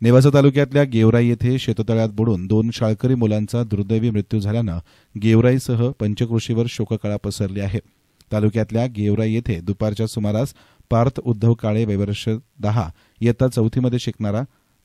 नेवासा तालुक्यातल्या गेवराई येथे शेततळ्यात बुडून 2 शाळकरी मुलांचा दुर्दैवी मृत्यू झाल्यानं गेवराईसह पंचक्रोशीवर शोककळा पसरली आहे. तालुक्यातल्या गेवराई येथे दुपारच्या सुमारास पार्थ उद्धव काळे वयवर्ष 10 इयत्ता 4थीमध्ये शिकणारा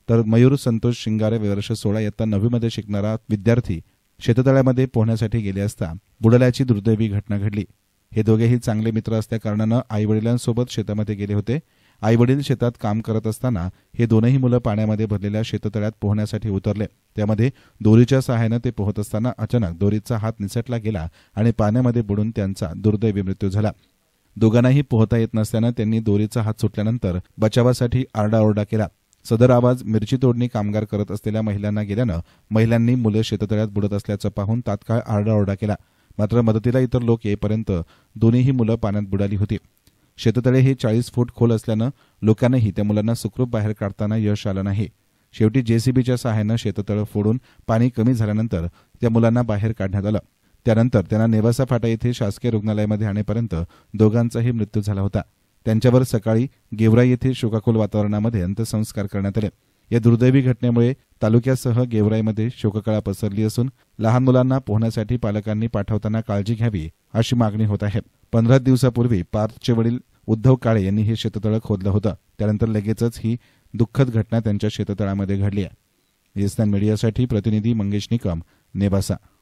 तर मयूर संतोष शिंगारे वयवर्ष 16 इयत्ता 9वीमध्ये शिकणारा विद्यार्थी शेततळ्यामध्ये पोहण्यासाठी गेले असता बुडाल्याची दुर्दैवी घटना घडली. हे दोघेही चांगले मित्र असल्याकारणानं आईवडिलांसोबत शेतामध्ये गेले होते. आईवडील शेतात काम करत असताना हे दोनही मुलं पाण्यामध्ये भरलेल्या शेततळ्यात पोहण्यासाठी उतरले. त्यामध्ये दोरीच्या सहाय्यानं ते पोहत असताना अचानक दोरीचा हात निसटला गेला आणि पाण्यामध्ये बुडून त्यांचा दुर्दैवी मृत्यू झाला. दोघांनाही पोहता येत नसल्यानं त्यांनी दोरीचा हात सुटल्यानंतर बचावासाठी आरडाओरडा केला. सदर आवाज मिरची तोडणी कामगार करत असलेल्या महिलांना गेल्यानं महिलांनी मुलं शेततळ्यात बुडत असल्याचं पाहून तात्काळ आरडाओरडा केला. मात्र मदतीला इतर लोक येईपर्यंत दोन्ही मुलं पाण्यात बुडाली होती. शेततळे हे 40 फूट खोल असल्यानं लोकांनाही त्या मुलांना सुखरूप बाहेर काढताना यश आलं नाही. शेवटी जेसीबीच्या सहाय्यानं शेततळं फोडून पाणी कमी झाल्यानंतर त्या मुलांना बाहेर काढण्यात आलं. त्यानंतर त्यांना नेवासा फाटा येथे शासकीय रुग्णालयामध्ये आणेपर्यंत दोघांचाही मृत्यू झाला होता. त्यांच्यावर सकाळी गेवराई येथे शोकाकुल वातावरणामध्ये अंत्यसंस्कार करण्यात आले. या दुर्दैवी घटनेमुळे तालुक्यासह गेवराईमध्ये शोककळा पसरली असून लहान मुलांना पोहण्यासाठी पालकांनी पाठवताना काळजी घ्यावी अशी मागणी होत आहे. 15 दिवसापूर्वी पार्थचे वडील उद्धव काळे यांनी हे शेततळं खोदलं होतं. त्यानंतर लगेचच ही दुःखद घटना त्यांच्या शेततळामध्ये घडली आहे. मीडियासाठी प्रतिनिधी मंगेश निकम, नेवासा.